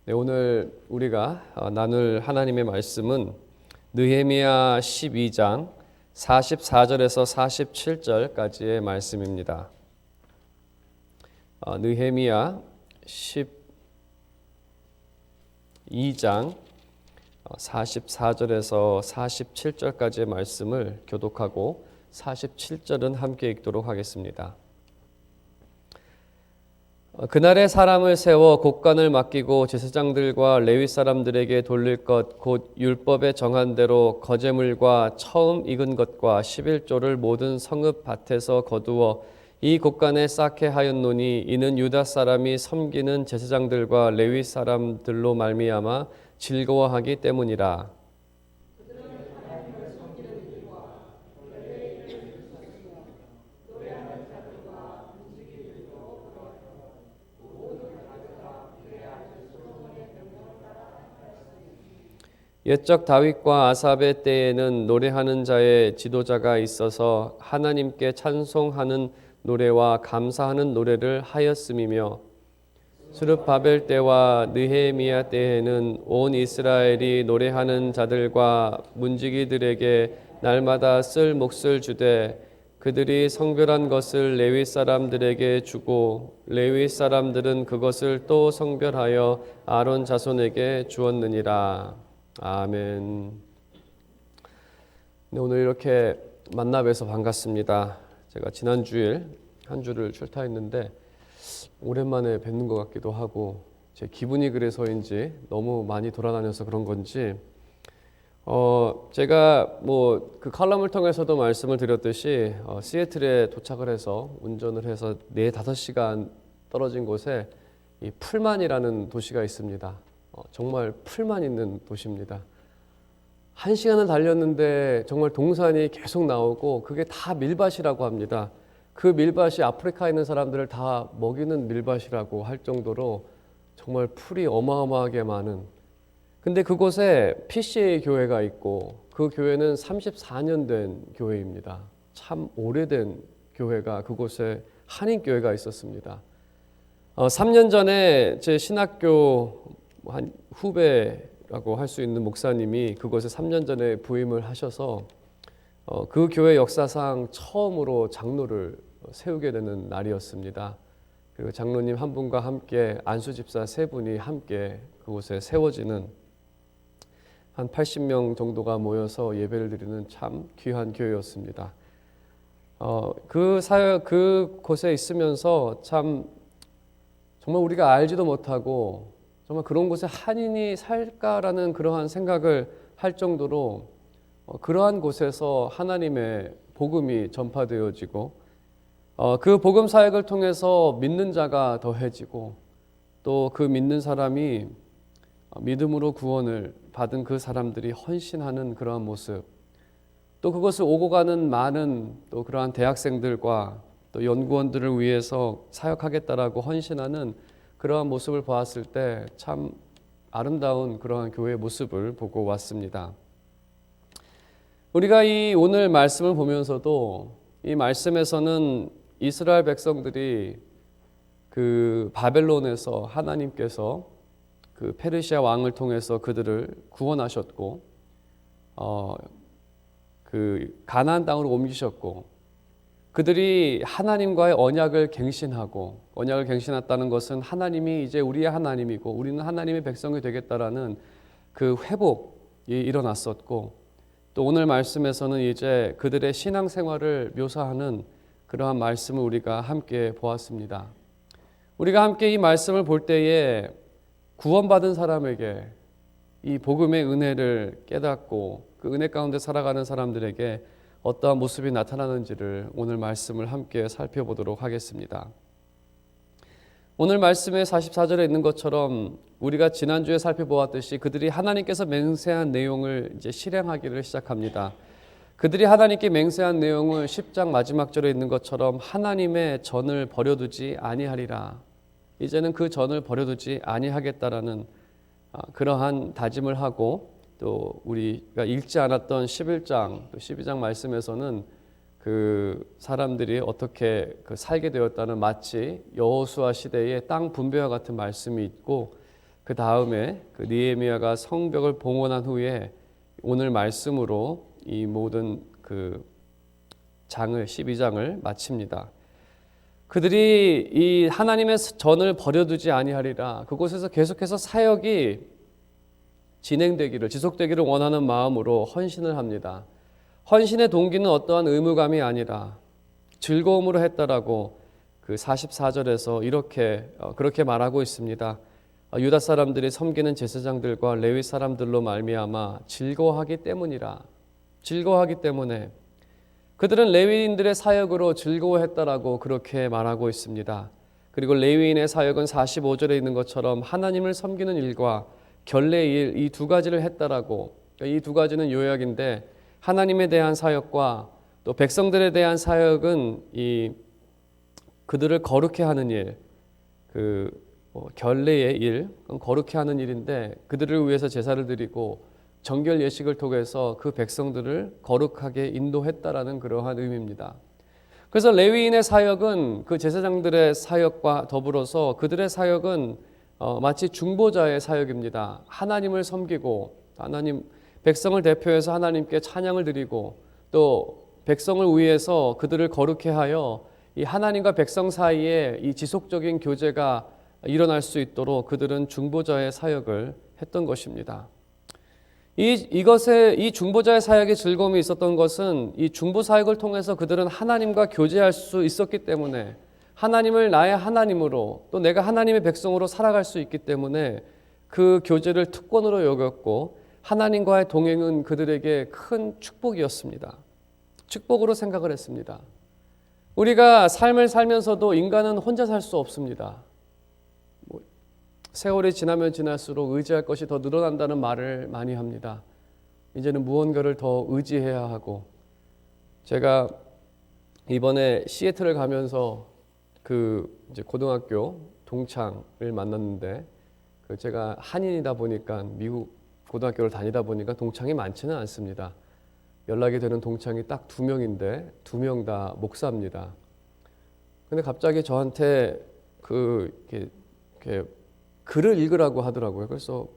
네, 오늘 우리가 나눌 하나님의 말씀은 느헤미야 12장 44절에서 47절까지의 말씀입니다. 느헤미야 12장 44절에서 47절까지의 말씀을 교독하고 47절은 함께 읽도록 하겠습니다. 그날에 사람을 세워 곡간을 맡기고 제사장들과 레위 사람들에게 돌릴 것 곧 율법에 정한 대로 거제물과 처음 익은 것과 11조를 모든 성읍 밭에서 거두어 이 곡간에 쌓게 하였노니 이는 유다 사람이 섬기는 제사장들과 레위 사람들로 말미암아 즐거워하기 때문이라. 옛적 다윗과 아삽의 때에는 노래하는 자의 지도자가 있어서 하나님께 찬송하는 노래와 감사하는 노래를 하였음이며 스룹바벨 때와 느헤미야 때에는 온 이스라엘이 노래하는 자들과 문지기들에게 날마다 쓸 몫을 주되 그들이 성별한 것을 레위 사람들에게 주고 레위 사람들은 그것을 또 성별하여 아론 자손에게 주었느니라. 아멘. 네, 오늘 이렇게 만나 뵈서 반갑습니다. 제가 지난 주일 한 주를 출타했는데 오랜만에 뵙는 것 같기도 하고 제 기분이 그래서인지 너무 많이 돌아다녀서 그런 건지 제가 그 칼럼을 통해서도 말씀을 드렸듯이 시애틀에 도착을 해서 운전을 해서 4-5시간 떨어진 곳에 이 풀만이라는 도시가 있습니다. 정말 풀만 있는 도시입니다. 1시간을 달렸는데 정말 동산이 계속 나오고 그게 다 밀밭이라고 합니다. 그 밀밭이 아프리카에 있는 사람들을 다 먹이는 밀밭이라고 할 정도로 정말 풀이 어마어마하게 많은, 근데 그곳에 PCA 교회가 있고 그 교회는 34년 된 교회입니다. 참 오래된 교회가 그곳에 한인교회가 있었습니다. 3년 전에 제 신학교 한 후배라고 할 수 있는 목사님이 그곳에 3년 전에 부임을 하셔서 그 교회 역사상 처음으로 장로를 세우게 되는 날이었습니다. 그리고 장로님 한 분과 함께 안수집사 3분이 함께 그곳에 세워지는 한 80명 정도가 모여서 예배를 드리는 참 귀한 교회였습니다. 그곳에 있으면서 참 정말 우리가 알지도 못하고 정말 그런 곳에 한인이 살까라는 그러한 생각을 할 정도로 그러한 곳에서 하나님의 복음이 전파되어지고 그 복음 사역을 통해서 믿는 자가 더해지고 또 그 믿는 사람이 믿음으로 구원을 받은 그 사람들이 헌신하는 그러한 모습, 또 그것을 오고 가는 많은 또 그러한 대학생들과 또 연구원들을 위해서 사역하겠다라고 헌신하는 그러한 모습을 보았을 때 참 아름다운 그러한 교회의 모습을 보고 왔습니다. 우리가 이 오늘 말씀을 보면서도 이 말씀에서는 이스라엘 백성들이 그 바벨론에서 하나님께서 그 페르시아 왕을 통해서 그들을 구원하셨고 그 가나안 땅으로 옮기셨고 그들이 하나님과의 언약을 갱신했다는 것은 하나님이 이제 우리의 하나님이고 우리는 하나님의 백성이 되겠다라는 그 회복이 일어났었고, 또 오늘 말씀에서는 이제 그들의 신앙생활을 묘사하는 그러한 말씀을 우리가 함께 보았습니다. 우리가 함께 이 말씀을 볼 때에 구원받은 사람에게 이 복음의 은혜를 깨닫고 그 은혜 가운데 살아가는 사람들에게 어떠한 모습이 나타나는지를 오늘 말씀을 함께 살펴보도록 하겠습니다. 오늘 말씀의 44절에 있는 것처럼 우리가 지난주에 살펴보았듯이 그들이 하나님께서 맹세한 내용을 이제 실행하기를 시작합니다. 그들이 하나님께 맹세한 내용을 10장 마지막 절에 있는 것처럼 하나님의 전을 버려두지 아니하리라. 이제는 그 전을 버려두지 아니하겠다라는 그러한 다짐을 하고, 또 우리가 읽지 않았던 11장, 또 12장 말씀에서는 그 사람들이 어떻게 살게 되었다는 마치 여호수아 시대의 땅 분배와 같은 말씀이 있고, 그 다음에 그 느헤미야가 성벽을 봉헌한 후에 오늘 말씀으로 이 모든 그 장을 12장을 마칩니다. 그들이 이 하나님의 전을 버려두지 아니하리라. 그곳에서 계속해서 사역이 진행되기를, 지속되기를 원하는 마음으로 헌신을 합니다. 헌신의 동기는 어떠한 의무감이 아니라 즐거움으로 했다라고 그 44절에서 그렇게 말하고 있습니다. 유다 사람들이 섬기는 제사장들과 레위 사람들로 말미암아 즐거워하기 때문이라. 즐거워하기 때문에 그들은 레위인들의 사역으로 즐거워했다라고 그렇게 말하고 있습니다. 그리고 레위인의 사역은 45절에 있는 것처럼 하나님을 섬기는 일과 결례의 일, 이 두 가지를 했다라고. 이 두 가지는 요약인데 하나님에 대한 사역과 또 백성들에 대한 사역은 이 그들을 거룩해 하는 일, 결례의 일, 거룩해 하는 일인데 그들을 위해서 제사를 드리고 정결 예식을 통해서 그 백성들을 거룩하게 인도했다라는 그러한 의미입니다. 그래서 레위인의 사역은 그 제사장들의 사역과 더불어서 그들의 사역은 마치 중보자의 사역입니다. 하나님을 섬기고 백성을 대표해서 하나님께 찬양을 드리고 또 백성을 위해서 그들을 거룩해 하여 이 하나님과 백성 사이에 이 지속적인 교제가 일어날 수 있도록 그들은 중보자의 사역을 했던 것입니다. 이 중보자의 사역에 즐거움이 있었던 것은 이 중보 사역을 통해서 그들은 하나님과 교제할 수 있었기 때문에 하나님을 나의 하나님으로 또 내가 하나님의 백성으로 살아갈 수 있기 때문에 그 교제를 특권으로 여겼고 하나님과의 동행은 그들에게 큰 축복이었습니다. 축복으로 생각을 했습니다. 우리가 삶을 살면서도 인간은 혼자 살 수 없습니다. 세월이 지나면 지날수록 의지할 것이 더 늘어난다는 말을 많이 합니다. 이제는 무언가를 더 의지해야 하고, 제가 이번에 시애틀을 가면서 이제 고등학교 동창을 만났는데, 제가 한인이다 보니까 미국 고등학교를 다니다 보니까 동창이 많지는 않습니다. 연락이 되는 동창이 딱 2명인데 2명 다 목사입니다. 근데 갑자기 저한테 이렇게 글을 읽으라고 하더라고요. 그래서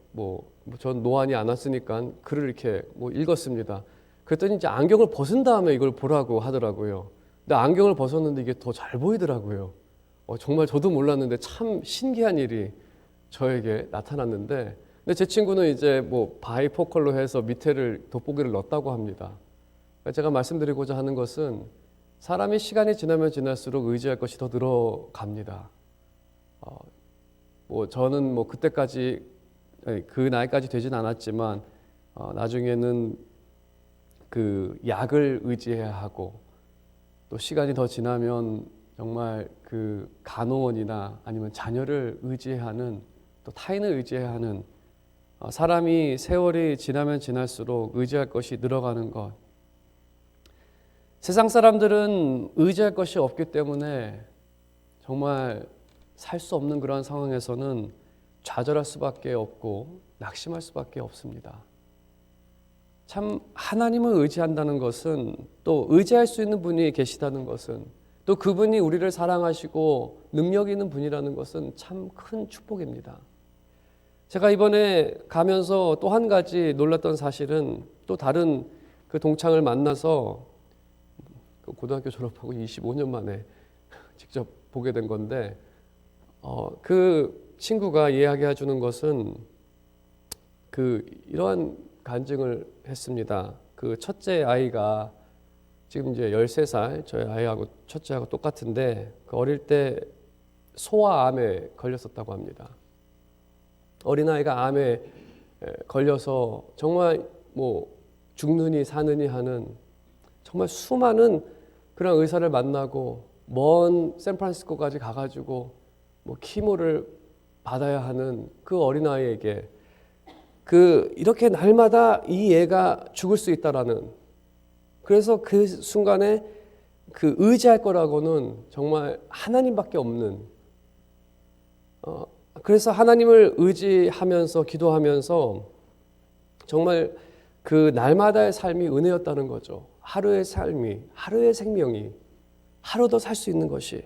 전 노안이 안 왔으니까 글을 이렇게 읽었습니다. 그랬더니 이제 안경을 벗은 다음에 이걸 보라고 하더라고요. 근데 안경을 벗었는데 이게 더 잘 보이더라고요. 정말 저도 몰랐는데 참 신기한 일이 저에게 나타났는데, 근데 제 친구는 이제 바이포컬로 해서 밑에를 돋보기를 넣었다고 합니다. 제가 말씀드리고자 하는 것은 사람이 시간이 지나면 지날수록 의지할 것이 더 늘어갑니다. 저는 그때까지 그 나이까지 되진 않았지만 나중에는 그 약을 의지해야 하고 또 시간이 더 지나면 정말 그 간호원이나 아니면 자녀를 의지해야 하는, 또 타인을 의지해야 하는, 사람이 세월이 지나면 지날수록 의지할 것이 늘어가는 것. 세상 사람들은 의지할 것이 없기 때문에 정말 살 수 없는 그러한 상황에서는 좌절할 수밖에 없고 낙심할 수밖에 없습니다. 참 하나님을 의지한다는 것은, 또 의지할 수 있는 분이 계시다는 것은, 또 그분이 우리를 사랑하시고 능력 있는 분이라는 것은 참 큰 축복입니다. 제가 이번에 가면서 또 한 가지 놀랐던 사실은, 또 다른 그 동창을 만나서 고등학교 졸업하고 25년 만에 직접 보게 된 건데, 그 친구가 이야기해 주는 것은 이러한 간증을 했습니다. 그 첫째 아이가 지금 이제 13살, 저희 아이하고 첫째하고 똑같은데 어릴 때 소아암에 걸렸었다고 합니다. 어린아이가 암에 걸려서 정말 죽느니 사느니 하는 정말 수많은 그런 의사를 만나고 먼 샌프란시스코까지 가가지고 키모를 받아야 하는 그 어린아이에게 이렇게 날마다 이 애가 죽을 수 있다라는, 그래서 그 순간에 의지할 거라고는 정말 하나님밖에 없는, 그래서 하나님을 의지하면서 기도하면서 정말 그 날마다의 삶이 은혜였다는 거죠. 하루의 삶이, 하루의 생명이 하루 더 살 수 있는 것이.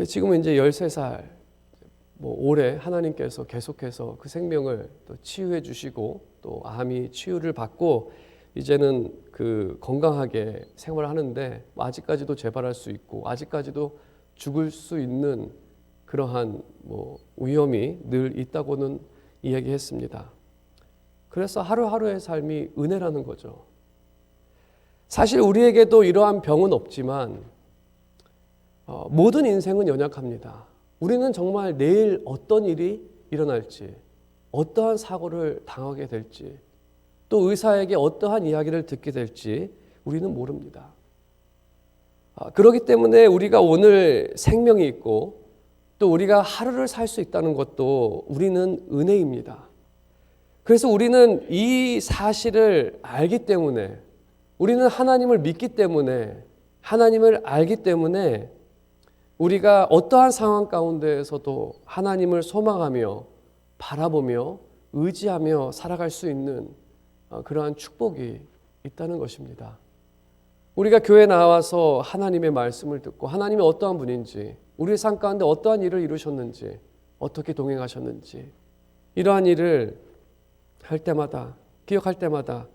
지금은 이제 13살, 올해 하나님께서 계속해서 그 생명을 또 치유해 주시고 또 암이 치유를 받고 이제는 그 건강하게 생활하는데 아직까지도 재발할 수 있고 아직까지도 죽을 수 있는 그러한 위험이 늘 있다고는 이야기했습니다. 그래서 하루하루의 삶이 은혜라는 거죠. 사실 우리에게도 이러한 병은 없지만 모든 인생은 연약합니다. 우리는 정말 내일 어떤 일이 일어날지, 어떠한 사고를 당하게 될지, 또 의사에게 어떠한 이야기를 듣게 될지 우리는 모릅니다. 그렇기 때문에 우리가 오늘 생명이 있고 또 우리가 하루를 살 수 있다는 것도 우리는 은혜입니다. 그래서 우리는 이 사실을 알기 때문에, 우리는 하나님을 믿기 때문에, 하나님을 알기 때문에 우리가 어떠한 상황 가운데에서도 하나님을 소망하며 바라보며 의지하며 살아갈 수 있는 그러한 축복이 있다는 것입니다. 우리가 교회에 나와서 하나님의 말씀을 듣고 하나님이 어떠한 분인지, 우리의 삶 가운데 어떠한 일을 이루셨는지, 어떻게 동행하셨는지 이러한 일을 할 때마다, 기억할 때마다,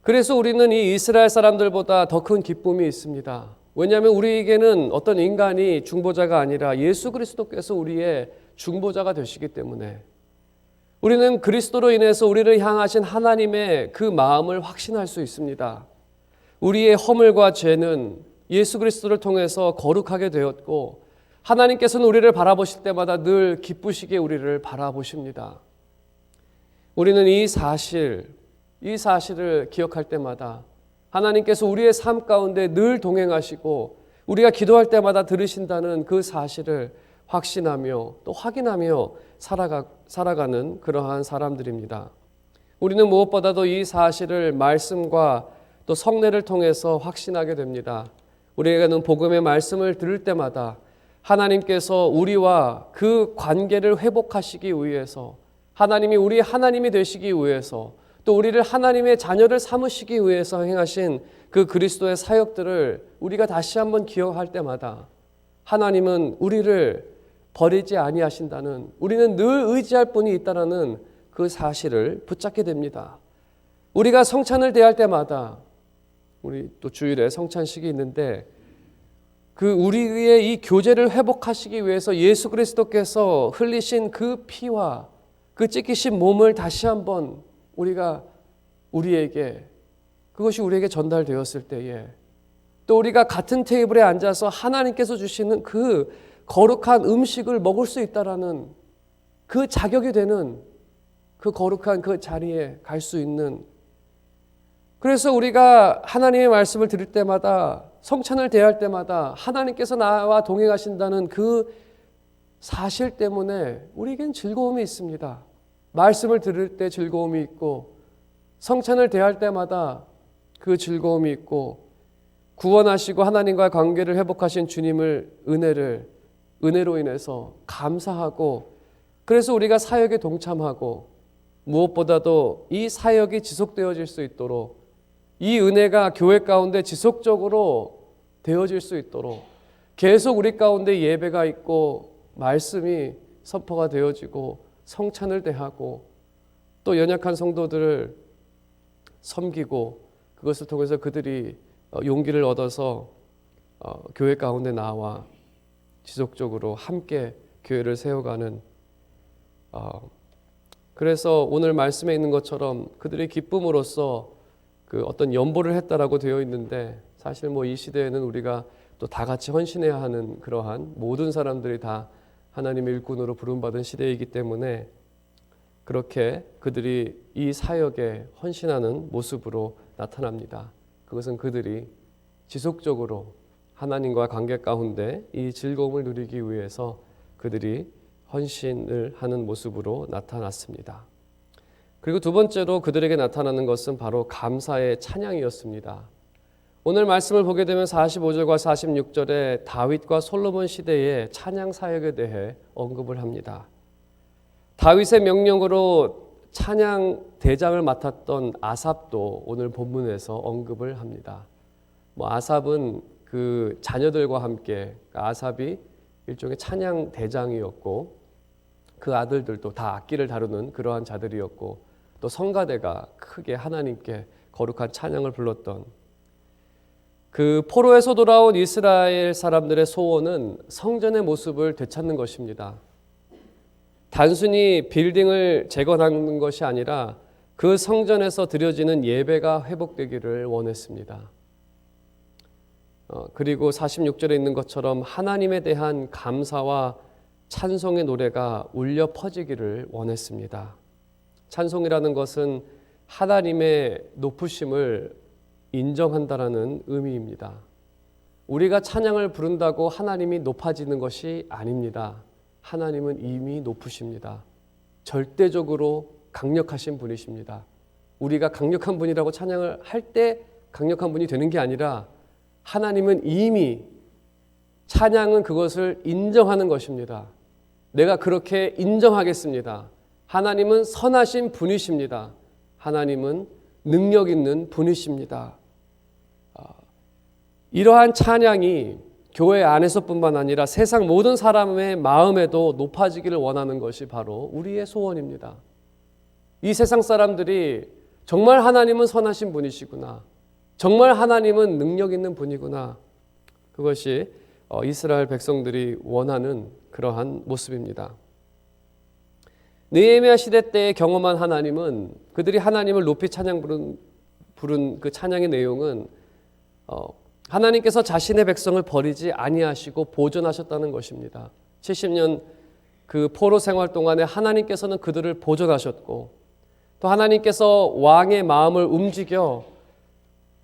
그래서 우리는 이 이스라엘 사람들보다 더 큰 기쁨이 있습니다. 왜냐하면 우리에게는 어떤 인간이 중보자가 아니라 예수 그리스도께서 우리의 중보자가 되시기 때문에 우리는 그리스도로 인해서 우리를 향하신 하나님의 그 마음을 확신할 수 있습니다. 우리의 허물과 죄는 예수 그리스도를 통해서 거룩하게 되었고 하나님께서는 우리를 바라보실 때마다 늘 기쁘시게 우리를 바라보십니다. 우리는 이 사실을 기억할 때마다 하나님께서 우리의 삶 가운데 늘 동행하시고 우리가 기도할 때마다 들으신다는 그 사실을 확신하며 또 확인하며 살아가는 그러한 사람들입니다. 우리는 무엇보다도 이 사실을 말씀과 또 성례를 통해서 확신하게 됩니다. 우리에게는 복음의 말씀을 들을 때마다 하나님께서 우리와 그 관계를 회복하시기 위해서, 하나님이 우리 하나님이 되시기 위해서, 또 우리를 하나님의 자녀를 삼으시기 위해서 행하신 그 그리스도의 사역들을 우리가 다시 한번 기억할 때마다 하나님은 우리를 버리지 아니하신다는, 우리는 늘 의지할 분이 있다는 그 사실을 붙잡게 됩니다. 우리가 성찬을 대할 때마다, 우리 또 주일에 성찬식이 있는데 그 우리의 이 교제를 회복하시기 위해서 예수 그리스도께서 흘리신 그 피와 그 찢기신 몸을 다시 한번 그것이 우리에게 전달되었을 때에 또 우리가 같은 테이블에 앉아서 하나님께서 주시는 그 거룩한 음식을 먹을 수 있다라는 그 자격이 되는 그 거룩한 그 자리에 갈 수 있는, 그래서 우리가 하나님의 말씀을 들을 때마다, 성찬을 대할 때마다 하나님께서 나와 동행하신다는 그 사실 때문에 우리에겐 즐거움이 있습니다. 말씀을 들을 때 즐거움이 있고 성찬을 대할 때마다 그 즐거움이 있고 구원하시고 하나님과 관계를 회복하신 주님을 은혜로 인해서 감사하고, 그래서 우리가 사역에 동참하고 무엇보다도 이 사역이 지속되어질 수 있도록, 이 은혜가 교회 가운데 지속적으로 되어질 수 있도록 계속 우리 가운데 예배가 있고 말씀이 선포가 되어지고 성찬을 대하고 또 연약한 성도들을 섬기고 그것을 통해서 그들이 용기를 얻어서 교회 가운데 나와 지속적으로 함께 교회를 세워가는, 그래서 오늘 말씀에 있는 것처럼 그들의 기쁨으로써 그 어떤 연보를 했다라고 되어 있는데, 사실 이 시대에는 우리가 또 다 같이 헌신해야 하는 그러한 모든 사람들이 다 하나님의 일꾼으로 부름받은 시대이기 때문에 그렇게 그들이 이 사역에 헌신하는 모습으로 나타납니다. 그것은 그들이 지속적으로 하나님과 관계 가운데 이 즐거움을 누리기 위해서 그들이 헌신을 하는 모습으로 나타났습니다. 그리고 두 번째로 그들에게 나타나는 것은 바로 감사의 찬양이었습니다. 오늘 말씀을 보게 되면 45절과 46절에 다윗과 솔로몬 시대의 찬양 사역에 대해 언급을 합니다. 다윗의 명령으로 찬양 대장을 맡았던 아삽도 오늘 본문에서 언급을 합니다. 아삽은 그 자녀들과 함께, 아삽이 일종의 찬양 대장이었고 그 아들들도 다 악기를 다루는 그러한 자들이었고 또 성가대가 크게 하나님께 거룩한 찬양을 불렀던 그 포로에서 돌아온 이스라엘 사람들의 소원은 성전의 모습을 되찾는 것입니다. 단순히 빌딩을 재건하는 것이 아니라 그 성전에서 드려지는 예배가 회복되기를 원했습니다. 그리고 46절에 있는 것처럼 하나님에 대한 감사와 찬송의 노래가 울려 퍼지기를 원했습니다. 찬송이라는 것은 하나님의 높으심을 인정한다라는 의미입니다. 우리가 찬양을 부른다고 하나님이 높아지는 것이 아닙니다. 하나님은 이미 높으십니다. 절대적으로 강력하신 분이십니다. 우리가 강력한 분이라고 찬양을 할 때 강력한 분이 되는 게 아니라 하나님은 이미 찬양은 그것을 인정하는 것입니다. 내가 그렇게 인정하겠습니다. 하나님은 선하신 분이십니다. 하나님은 능력 있는 분이십니다. 이러한 찬양이 교회 안에서뿐만 아니라 세상 모든 사람의 마음에도 높아지기를 원하는 것이 바로 우리의 소원입니다. 이 세상 사람들이 정말 하나님은 선하신 분이시구나, 정말 하나님은 능력 있는 분이구나, 그것이 이스라엘 백성들이 원하는 그러한 모습입니다. 느헤미야 시대 때 경험한 하나님은, 그들이 하나님을 높이 찬양 부른 그 찬양의 내용은 하나님께서 자신의 백성을 버리지 아니하시고 보존하셨다는 것입니다. 70년 그 포로 생활 동안에 하나님께서는 그들을 보존하셨고 또 하나님께서 왕의 마음을 움직여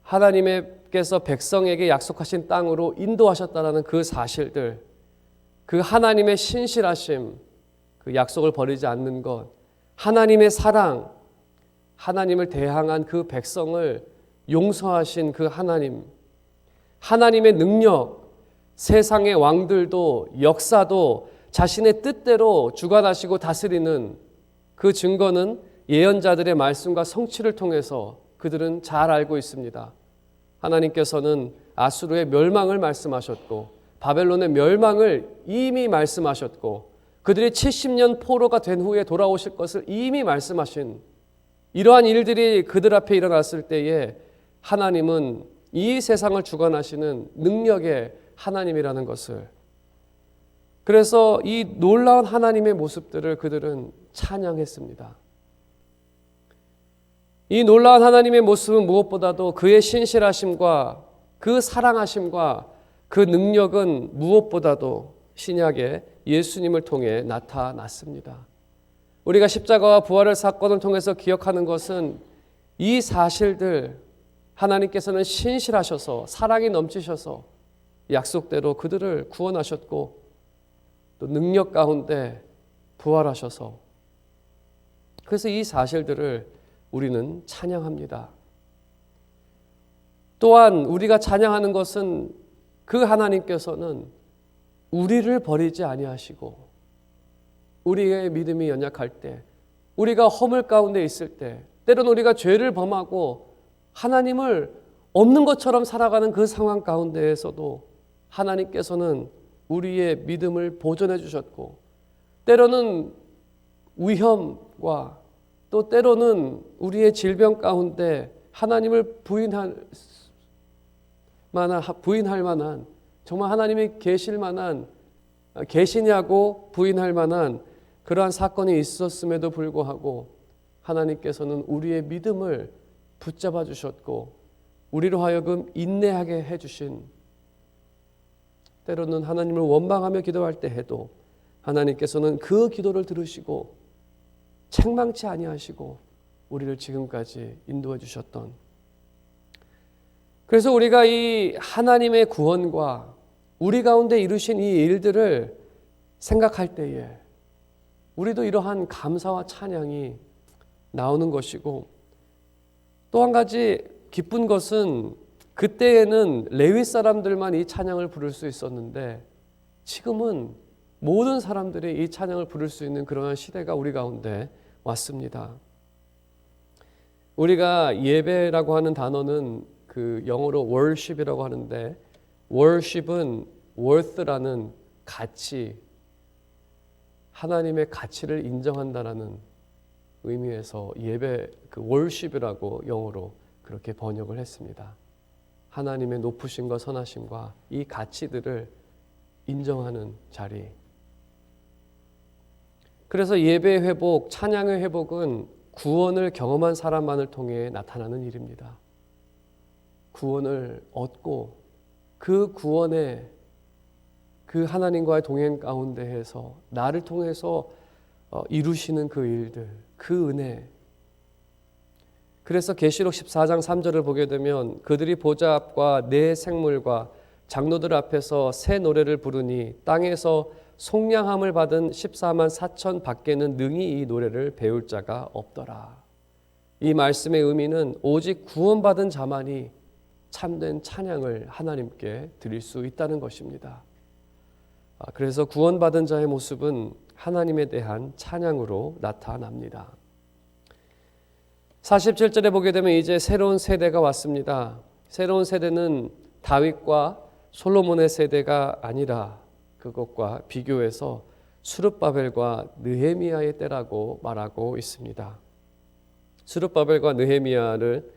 하나님께서 백성에게 약속하신 땅으로 인도하셨다는 그 사실들, 그 하나님의 신실하심, 그 약속을 버리지 않는 것, 하나님의 사랑, 하나님을 대항한 그 백성을 용서하신 그 하나님, 하나님의 능력, 세상의 왕들도 역사도 자신의 뜻대로 주관하시고 다스리는 그 증거는 예언자들의 말씀과 성취를 통해서 그들은 잘 알고 있습니다. 하나님께서는 아수르의 멸망을 말씀하셨고 바벨론의 멸망을 이미 말씀하셨고 그들이 70년 포로가 된 후에 돌아오실 것을 이미 말씀하신 이러한 일들이 그들 앞에 일어났을 때에 하나님은 이 세상을 주관하시는 능력의 하나님이라는 것을, 그래서 이 놀라운 하나님의 모습들을 그들은 찬양했습니다. 이 놀라운 하나님의 모습은 무엇보다도 그의 신실하심과 그 사랑하심과 그 능력은 무엇보다도 신약의 예수님을 통해 나타났습니다. 우리가 십자가와 부활의 사건을 통해서 기억하는 것은 이 사실들, 하나님께서는 신실하셔서 사랑이 넘치셔서 약속대로 그들을 구원하셨고 또 능력 가운데 부활하셔서, 그래서 이 사실들을 우리는 찬양합니다. 또한 우리가 찬양하는 것은 그 하나님께서는 우리를 버리지 아니하시고 우리의 믿음이 연약할 때, 우리가 허물 가운데 있을 때, 때로는 우리가 죄를 범하고 하나님을 없는 것처럼 살아가는 그 상황 가운데에서도 하나님께서는 우리의 믿음을 보존해 주셨고 때로는 위험과 또 때로는 우리의 질병 가운데 하나님을 부인할 만한 정말 하나님이 계시냐고 부인할 만한 그러한 사건이 있었음에도 불구하고 하나님께서는 우리의 믿음을 붙잡아 주셨고 우리로 하여금 인내하게 해주신, 때로는 하나님을 원망하며 기도할 때 해도 하나님께서는 그 기도를 들으시고 책망치 아니하시고 우리를 지금까지 인도해 주셨던, 그래서 우리가 이 하나님의 구원과 우리 가운데 이루신 이 일들을 생각할 때에 우리도 이러한 감사와 찬양이 나오는 것이고, 또 한 가지 기쁜 것은 그때에는 레위 사람들만 이 찬양을 부를 수 있었는데 지금은 모든 사람들이 이 찬양을 부를 수 있는 그러한 시대가 우리 가운데 왔습니다. 우리가 예배라고 하는 단어는 그 영어로 worship이라고 하는데, worship은 worth라는 가치, 하나님의 가치를 인정한다라는 의미에서 예배, 그 월십이라고 영어로 그렇게 번역을 했습니다. 하나님의 높으심과 선하심과 이 가치들을 인정하는 자리. 그래서 예배의 회복, 찬양의 회복은 구원을 경험한 사람만을 통해 나타나는 일입니다. 구원을 얻고 그 구원에 그 하나님과의 동행 가운데에서 나를 통해서 이루시는 그 일들, 그 은혜. 그래서 계시록 14장 3절을 보게 되면 그들이 보좌 앞과 네 생물과 장로들 앞에서 새 노래를 부르니 땅에서 속량함을 받은 14만 4천 밖에는 능히 이 노래를 배울 자가 없더라. 이 말씀의 의미는 오직 구원받은 자만이 참된 찬양을 하나님께 드릴 수 있다는 것입니다. 그래서 구원받은 자의 모습은 하나님에 대한 찬양으로 나타납니다. 47절에 보게 되면 이제 새로운 세대가 왔습니다. 새로운 세대는 다윗과 솔로몬의 세대가 아니라 그것과 비교해서 스룹바벨과 느헤미야의 때라고 말하고 있습니다. 스룹바벨과 느헤미야를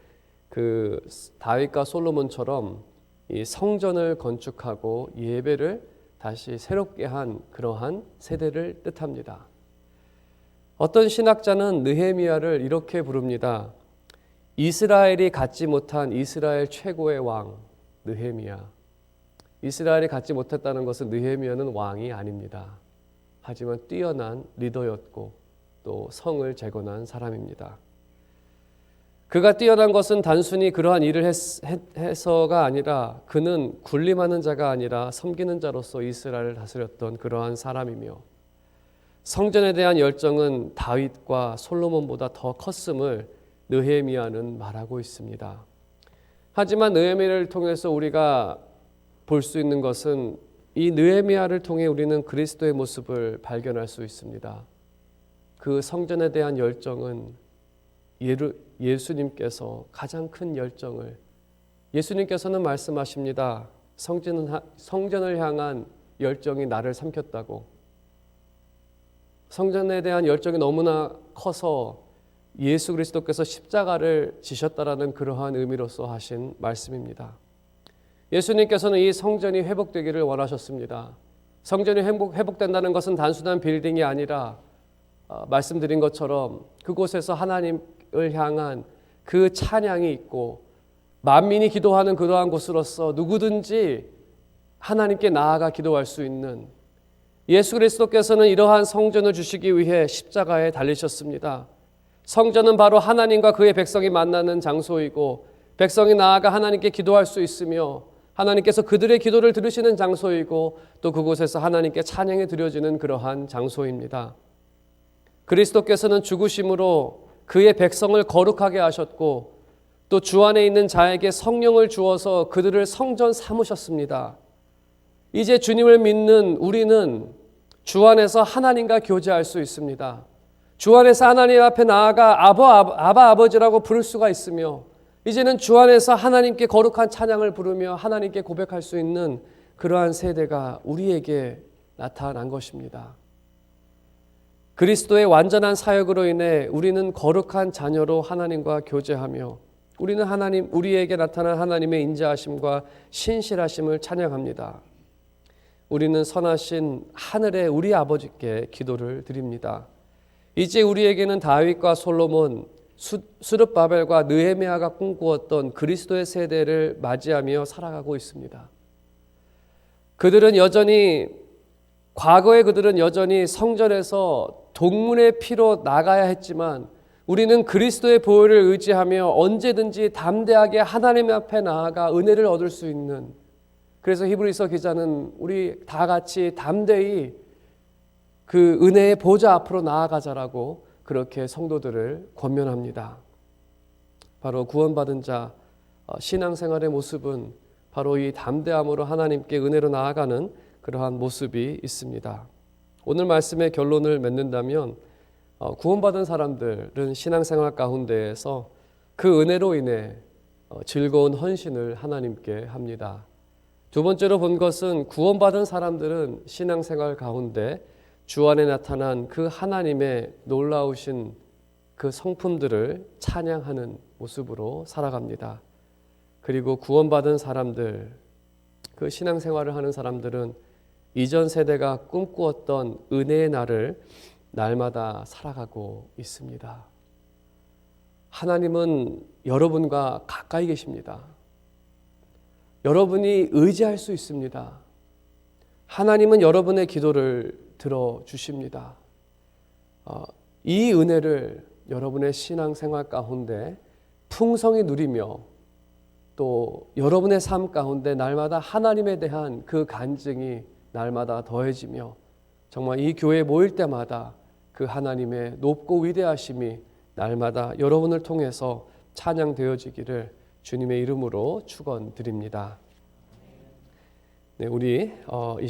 그 다윗과 솔로몬처럼 이 성전을 건축하고 예배를 다시 새롭게 한 그러한 세대를 뜻합니다. 어떤 신학자는 느헤미야를 이렇게 부릅니다. 이스라엘이 갖지 못한 이스라엘 최고의 왕 느헤미야. 이스라엘이 갖지 못했다는 것은 느헤미야는 왕이 아닙니다. 하지만 뛰어난 리더였고 또 성을 재건한 사람입니다. 그가 뛰어난 것은 단순히 그러한 일을 해서가 아니라 그는 군림하는 자가 아니라 섬기는 자로서 이스라엘을 다스렸던 그러한 사람이며 성전에 대한 열정은 다윗과 솔로몬보다 더 컸음을 느헤미야는 말하고 있습니다. 하지만 느헤미야를 통해서 우리가 볼 수 있는 것은 이 느헤미야를 통해 우리는 그리스도의 모습을 발견할 수 있습니다. 그 성전에 대한 열정은 예수님께서 가장 큰 열정을 예수님께서는 말씀하십니다. 성전을 향한 열정이 나를 삼켰다고. 성전에 대한 열정이 너무나 커서 예수 그리스도께서 십자가를 지셨다라는 그러한 의미로서 하신 말씀입니다. 예수님께서는 이 성전이 회복되기를 원하셨습니다. 성전이 회복된다는 것은 단순한 빌딩이 아니라 말씀드린 것처럼 그곳에서 하나님을 향한 그 찬양이 있고 만민이 기도하는 그러한 곳으로서 누구든지 하나님께 나아가 기도할 수 있는 예수 그리스도께서는 이러한 성전을 주시기 위해 십자가에 달리셨습니다. 성전은 바로 하나님과 그의 백성이 만나는 장소이고 백성이 나아가 하나님께 기도할 수 있으며 하나님께서 그들의 기도를 들으시는 장소이고 또 그곳에서 하나님께 찬양이 드려지는 그러한 장소입니다. 그리스도께서는 죽으심으로 그의 백성을 거룩하게 하셨고 또 주 안에 있는 자에게 성령을 주어서 그들을 성전 삼으셨습니다. 이제 주님을 믿는 우리는 주 안에서 하나님과 교제할 수 있습니다. 주 안에서 하나님 앞에 나아가 아바 아버지라고 부를 수가 있으며 이제는 주 안에서 하나님께 거룩한 찬양을 부르며 하나님께 고백할 수 있는 그러한 세대가 우리에게 나타난 것입니다. 그리스도의 완전한 사역으로 인해 우리는 거룩한 자녀로 하나님과 교제하며 우리에게 나타난 하나님의 인자하심과 신실하심을 찬양합니다. 우리는 선하신 하늘의 우리 아버지께 기도를 드립니다. 이제 우리에게는 다윗과 솔로몬, 스룹바벨과 느헤미야가 꿈꾸었던 그리스도의 세대를 맞이하며 살아가고 있습니다. 과거에 그들은 여전히 성전에서 동문의 피로 나가야 했지만 우리는 그리스도의 보혈을 의지하며 언제든지 담대하게 하나님 앞에 나아가 은혜를 얻을 수 있는, 그래서 히브리서 기자는 우리 다 같이 담대히 그 은혜의 보좌 앞으로 나아가자라고 그렇게 성도들을 권면합니다. 바로 구원받은 자 신앙생활의 모습은 바로 이 담대함으로 하나님께 은혜로 나아가는 그러한 모습이 있습니다. 오늘 말씀의 결론을 맺는다면 구원받은 사람들은 신앙생활 가운데에서 그 은혜로 인해 즐거운 헌신을 하나님께 합니다. 두 번째로 본 것은 구원받은 사람들은 신앙생활 가운데 주 안에 나타난 그 하나님의 놀라우신 그 성품들을 찬양하는 모습으로 살아갑니다. 그리고 구원받은 사람들, 그 신앙생활을 하는 사람들은 이전 세대가 꿈꾸었던 은혜의 날을 날마다 살아가고 있습니다. 하나님은 여러분과 가까이 계십니다. 여러분이 의지할 수 있습니다. 하나님은 여러분의 기도를 들어주십니다. 이 은혜를 여러분의 신앙생활 가운데 풍성히 누리며 또 여러분의 삶 가운데 날마다 하나님에 대한 그 간증이 날마다 더해지며 정말 이 교회에 모일 때마다 그 하나님의 높고 위대하심이 날마다 여러분을 통해서 찬양되어지기를 주님의 이름으로 축원드립니다. 네, 우리